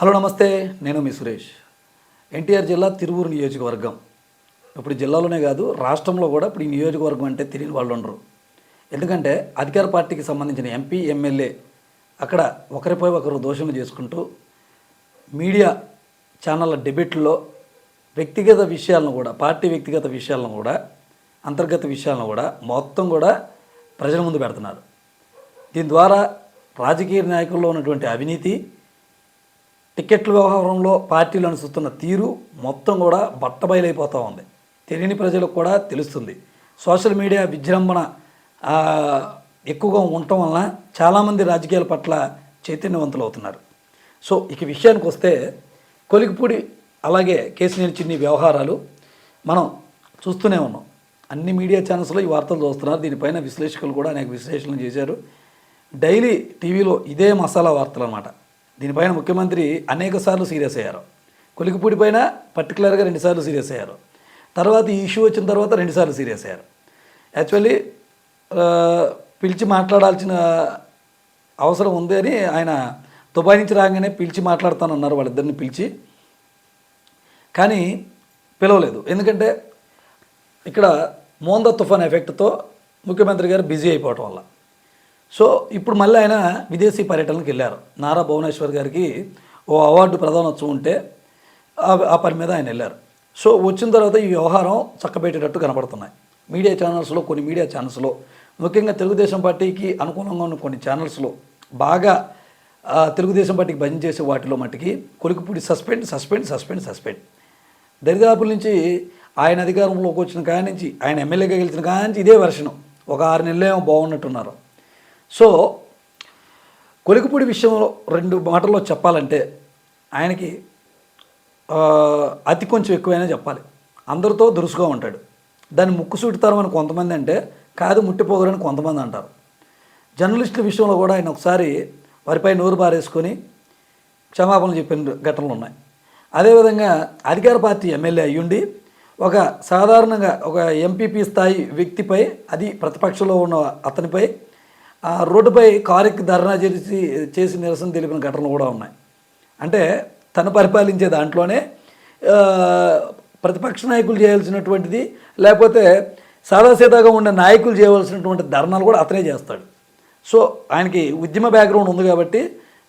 Hello నమస్తే, నేను మీ సురేష్. ఎన్టీఆర్ జిల్లా తిరువూరు నియోజకవర్గం. ఇప్పుడు జిల్లాలోనే కాదు రాష్ట్రంలో కూడా ఇప్పుడు ఈ నియోజకవర్గం అంటే తెలియని వాళ్ళు ఉండరు. ఎందుకంటే అధికార పార్టీకి సంబంధించిన ఎంపీ ఎమ్మెల్యే అక్కడ ఒకరిపై ఒకరు దోషులు చేసుకుంటూ మీడియా ఛానళ్ళ డిబేట్లో వ్యక్తిగత విషయాలను కూడా పార్టీ వ్యక్తిగత విషయాలను కూడా అంతర్గత విషయాలను కూడా మొత్తం కూడా ప్రజల ముందు పెడుతున్నారు. దీని ద్వారా రాజకీయ నాయకుల్లో ఉన్నటువంటి అవినీతి, టికెట్ల వ్యవహారంలో పార్టీలు అనుసరిస్తున్న తీరు మొత్తం కూడా బట్టబయలైపోతూ ఉంది. తెలియని ప్రజలకు కూడా తెలుస్తుంది. సోషల్ మీడియా విజృంభణ ఎక్కువగా ఉండటం వలన చాలామంది రాజకీయాల పట్ల చైతన్యవంతులు అవుతున్నారు. సో ఇక విషయానికి వస్తే కొలికిపూడి అలాగే కేసినేని చిన్ని వ్యవహారాలు మనం చూస్తూనే ఉన్నాం. అన్ని మీడియా ఛానల్స్లో ఈ వార్తలు చూస్తున్నారు. దీనిపైన విశ్లేషకులు కూడా అనేక విశ్లేషణలు చేశారు. డైలీ టీవీలో ఇదే మసాలా వార్తలు అన్నమాట. దీనిపైన ముఖ్యమంత్రి అనేక సార్లు సీరియస్ అయ్యారు. కొలికిపూడి పైన పర్టికులర్గా 2 సార్లు సీరియస్ అయ్యారు. తర్వాత ఈ ఇష్యూ వచ్చిన తర్వాత 2 సార్లు సీరియస్ అయ్యారు. యాక్చువల్లీ పిలిచి మాట్లాడాల్సిన అవసరం ఉంది అని ఆయన దుబాయ్ నుంచి రాగానే పిలిచి మాట్లాడతానన్నారు వాళ్ళిద్దరిని పిలిచి. కానీ పిలవలేదు. ఎందుకంటే ఇక్కడ మోందా తుఫాన్ ఎఫెక్ట్తో ముఖ్యమంత్రి గారు బిజీ అయిపోవటం వల్ల. సో ఇప్పుడు మళ్ళీ ఆయన విదేశీ పర్యటనకు వెళ్ళారు. నారా భువనేశ్వర్ గారికి ఓ అవార్డు ప్రదానోత్సవం ఉంటే ఆ పని మీద ఆయన వెళ్ళారు. సో వచ్చిన తర్వాత ఈ వ్యవహారం చక్కబెట్టేటట్టు కనపడుతున్నాయి. మీడియా ఛానల్స్లో కొన్ని మీడియా ఛానల్స్లో ముఖ్యంగా తెలుగుదేశం పార్టీకి అనుకూలంగా ఉన్న కొన్ని ఛానల్స్లో బాగా తెలుగుదేశం పార్టీకి భజన చేసే వాటిలో మట్టుకి కొలికిపూడి సస్పెండ్ దరిదాపుల నుంచి ఆయన అధికారంలోకి వచ్చిన కాడి నుంచి ఆయన ఎమ్మెల్యేగా గెలిచిన కాడి నుంచి ఇదే వెర్షను. ఒక 6 నెలలేమో బాగున్నట్టున్నారు. సో కొలికిపూడి విషయంలో 2 మాటల్లో చెప్పాలంటే ఆయనకి అతి కొంచెం ఎక్కువైనా చెప్పాలి. అందరితో దురుసుగా ఉంటాడు. దాన్ని ముక్కుసూటితరం అని కొంతమంది అంటే కాదు ముట్టిపోగరని కొంతమంది అంటారు. జర్నలిస్టుల విషయంలో కూడా ఆయన ఒకసారి వారిపై నోరు బారేసుకొని క్షమాపణలు చెప్పిన ఘటనలు ఉన్నాయి. అదేవిధంగా అధికార పార్టీ ఎమ్మెల్యే అయ్యుండి ఒక సాధారణంగా ఒక ఎంపీపీ స్థాయి వ్యక్తిపై, అది ప్రతిపక్షంలో ఉన్న అతనిపై రోడ్డుపై కారుకి ధర్నా చేసి నిరసన తెలిపిన ఘటనలు కూడా ఉన్నాయి. అంటే తను పరిపాలించే దాంట్లోనే ప్రతిపక్ష నాయకులు చేయాల్సినటువంటిది, లేకపోతే సాదాసీదాగా ఉండే నాయకులు చేయవలసినటువంటి ధర్నాలు కూడా అతనే చేస్తాడు. సో ఆయనకి ఉద్యమ బ్యాక్గ్రౌండ్ ఉంది కాబట్టి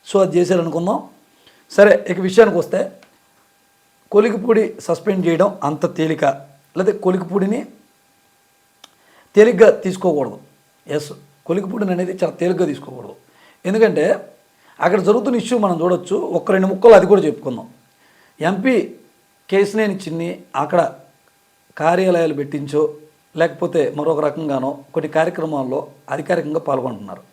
సో అది చేశారనుకుందాం. సరే, ఇక విషయానికి వస్తే కొలికిపూడి సస్పెండ్ చేయడం అంత తేలిక, లేదా కొలికిపూడిని తేలిగ్గా తీసుకోకూడదు. ఎస్, కొలికిపూడిని అనేది చాలా తేలిగ్గా తీసుకోకూడదు. ఎందుకంటే అక్కడ జరుగుతున్న ఇష్యూ మనం చూడొచ్చు. 1-2 ముక్కలు అది కూడా చెప్పుకుందాం. ఎంపీ కేసినేని చిన్ని అక్కడ కార్యాలయాలు పెట్టించో లేకపోతే మరొక రకంగానో కొన్ని కార్యక్రమాల్లో అధికారికంగా పాల్గొంటున్నారు.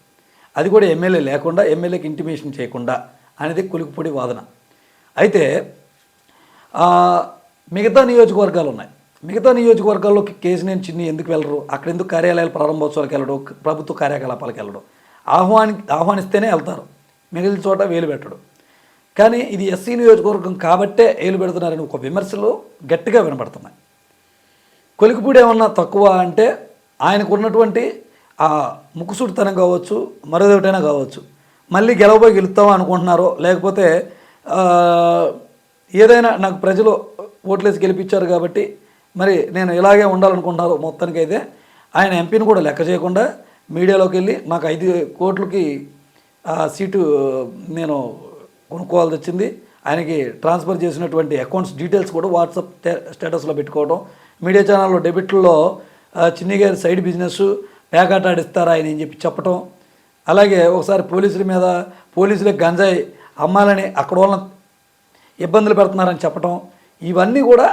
అది కూడా ఎమ్మెల్యే లేకుండా, ఎమ్మెల్యేకి ఇంటిమేషన్ చేయకుండా అనేది కొలికిపూడి వాదన. అయితే మిగతా నియోజకవర్గాలు ఉన్నాయి. మిగతా నియోజకవర్గాల్లోకి కేసినేని చిన్ని ఎందుకు వెళ్ళరు? అక్కడ ఎందుకు కార్యాలయాల ప్రారంభోత్సవాలకు వెళ్ళడు, ప్రభుత్వ కార్యకలాపాలకు వెళ్ళడు? ఆహ్వానిస్తేనే వెళ్తారు, మిగిలిన చోట వేలు పెట్టడు. కానీ ఇది ఎస్సీ నియోజకవర్గం కాబట్టే వేలు పెడుతున్నారని ఒక విమర్శలు గట్టిగా వినపడుతున్నాయి. కొలికిపూడి ఏమన్నా తక్కువ అంటే ఆయనకు ఉన్నటువంటి ఆ ముక్కుసూటితనం కావచ్చు, మరోదేమిటైనా కావచ్చు. మళ్ళీ గెలుస్తామో అనుకుంటున్నారో, లేకపోతే ఏదైనా నాకు ప్రజలు ఓట్లేసి గెలిపించారు కాబట్టి మరి నేను ఇలాగే ఉండాలనుకుంటున్నారు. మొత్తానికి అయితే ఆయన ఎంపీని కూడా లెక్క చేయకుండా మీడియాలోకి వెళ్ళి నాకు 5 కోట్లకి సీటు నేను కొనుక్కోవాల్సి వచ్చింది, ఆయనకి ట్రాన్స్ఫర్ చేసినటువంటి అకౌంట్స్ డీటెయిల్స్ కూడా వాట్సాప్ స్టేటస్లో పెట్టుకోవడం, మీడియా ఛానల్లో డెబిట్లో చిన్ని గారి సైడ్ బిజినెస్ పేకాట ఆడిస్తారా ఆయన అని చెప్పి చెప్పటం, అలాగే ఒకసారి పోలీసులకు గంజాయి అమ్మాలని అక్కడ వాళ్ళని ఇబ్బందులు పెడుతున్నారని చెప్పటం, ఇవన్నీ కూడా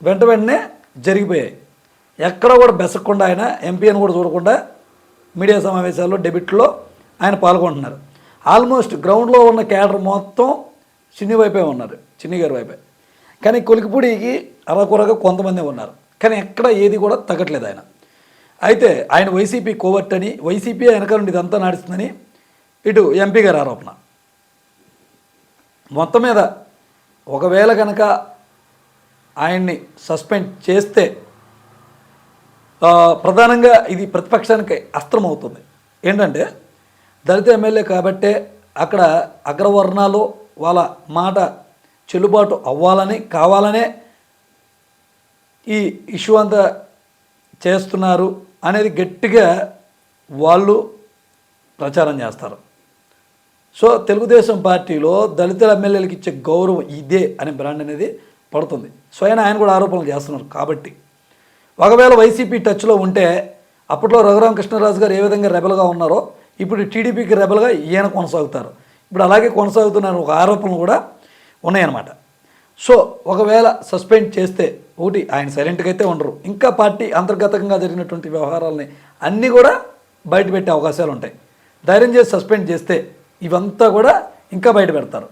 వెంటనే జరిగిపోయాయి. ఎక్కడ కూడా బెసకుండా ఆయన ఎంపీ అని కూడా చూడకుండా మీడియా సమావేశాల్లో డెబిట్లో ఆయన పాల్గొంటున్నారు. ఆల్మోస్ట్ గ్రౌండ్లో ఉన్న క్యాడర్ మొత్తం చిన్ని వైపే ఉన్నారు, చిన్ని గారి వైపే. కానీ కొలికిపూడికి అరకొరగా కొంతమంది ఉన్నారు. కానీ ఎక్కడ ఏది కూడా తగ్గట్లేదు ఆయన. అయితే ఆయన వైసీపీ కోవర్ట్ అని, వైసీపీ వెనక నుండి ఇదంతా నడుస్తుందని ఇటు ఎంపీ గారి ఆరోపణ. మొత్తం మీద ఒకవేళ కనుక ఆయన్ని సస్పెండ్ చేస్తే ప్రధానంగా ఇది ప్రతిపక్షానికి అస్త్రం అవుతుంది. ఏంటంటే దళిత ఎమ్మెల్యే కాబట్టే అక్కడ అగ్రవర్ణాలు వాళ్ళ మాట చెల్లుబాటు అవ్వాలని కావాలనే ఈ ఇష్యూ అంతా చేస్తున్నారు అనేది గట్టిగా వాళ్ళు ప్రచారం చేస్తారు. సో తెలుగుదేశం పార్టీలో దళితుల ఎమ్మెల్యేలకు ఇచ్చే గౌరవం ఇదే అనే బ్రాండ్ అనేది పడుతుంది. స్వయం ఆయన కూడా ఆరోపణలు చేస్తున్నారు. కాబట్టి ఒకవేళ వైసీపీ టచ్లో ఉంటే అప్పట్లో రఘురామకృష్ణరాజు గారు ఏ విధంగా రెబల్గా ఉన్నారో ఇప్పుడు టీడీపీకి రెబల్గా ఈయన కొనసాగుతారు. ఇప్పుడు అలాగే కొనసాగుతున్న ఒక ఆరోపణలు కూడా ఉన్నాయన్నమాట. సో ఒకవేళ సస్పెండ్ చేస్తే ఒకటి ఆయన సైలెంట్గా అయితే ఉండరు, ఇంకా పార్టీ అంతర్గతంగా జరిగినటువంటి వ్యవహారాలని అన్నీ కూడా బయటపెట్టే అవకాశాలు ఉంటాయి. ధైర్యం చేసి సస్పెండ్ చేస్తే ఇవంతా కూడా ఇంకా బయట పెడతారు.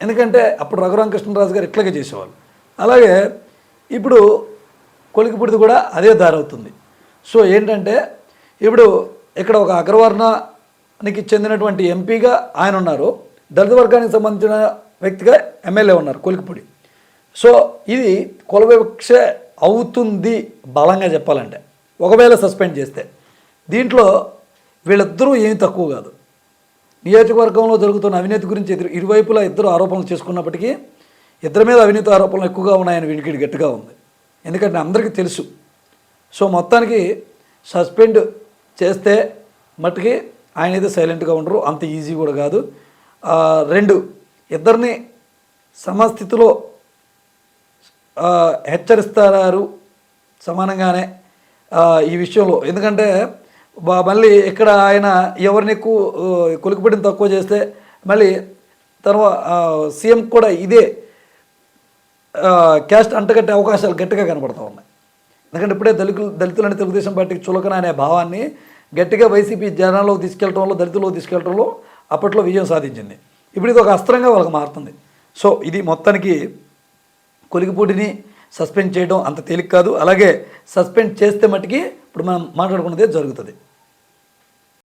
ఎందుకంటే అప్పుడు రఘురామకృష్ణరాజు గారు ఇట్లాగే చేసేవాళ్ళు. అలాగే ఇప్పుడు కొలికిపుడిది కూడా అదే దారి అవుతుంది. సో ఏంటంటే ఇప్పుడు ఇక్కడ ఒక అగ్రవర్ణానికి చెందినటువంటి ఎంపీగా ఆయన ఉన్నారు, దళిత వర్గానికి సంబంధించిన వ్యక్తిగా ఎమ్మెల్యే ఉన్నారు కొలికిపుడి. సో ఇది కుల వివక్ష అవుతుంది బలంగా చెప్పాలంటే ఒకవేళ సస్పెండ్ చేస్తే. దీంట్లో వీళ్ళిద్దరూ ఏమీ తక్కువ కాదు. నియోజకవర్గంలో జరుగుతున్న అవినీతి గురించి ఇరువైపులా ఇద్దరు ఆరోపణలు చేసుకున్నప్పటికీ ఇద్దరి మీద అవినీతి ఆరోపణలు ఎక్కువగా ఉన్నాయని వినికిడి గట్టిగా ఉంది. ఎందుకంటే అందరికీ తెలుసు. సో మొత్తానికి సస్పెండ్ చేస్తే మట్టుకి ఆయన అయితే సైలెంట్గా ఉండరు, అంత ఈజీ కూడా కాదు. రెండు ఇద్దరిని సమస్థితిలో హెచ్చరిస్తారు సమానంగానే ఈ విషయంలో. ఎందుకంటే మళ్ళీ ఇక్కడ ఆయన ఎవరిని ఎక్కువ కొలికిపడిన తక్కువ చేస్తే మళ్ళీ తర్వాత సీఎం కూడా ఇదే క్యాస్ట్ అంటగట్టే అవకాశాలు గట్టిగా కనపడుతూ ఉన్నాయి. ఎందుకంటే ఇప్పుడే దళితులని తెలుగుదేశం పార్టీకి చులకన అనే భావాన్ని గట్టిగా వైసీపీ జనాల్లోకి తీసుకెళ్లడంలో, దళితుల్లోకి తీసుకెళ్లడంలో అప్పట్లో విజయం సాధించింది. ఇప్పుడు ఇది ఒక అస్త్రంగా వాళ్ళకి మారుతుంది. సో ఇది మొత్తానికి కొలికిపూడిని సస్పెండ్ చేయడం అంత తేలిక కాదు. అలాగే సస్పెండ్ చేస్తే మట్టుకి ఇప్పుడు మనం మాట్లాడుకున్నదే జరుగుతుంది.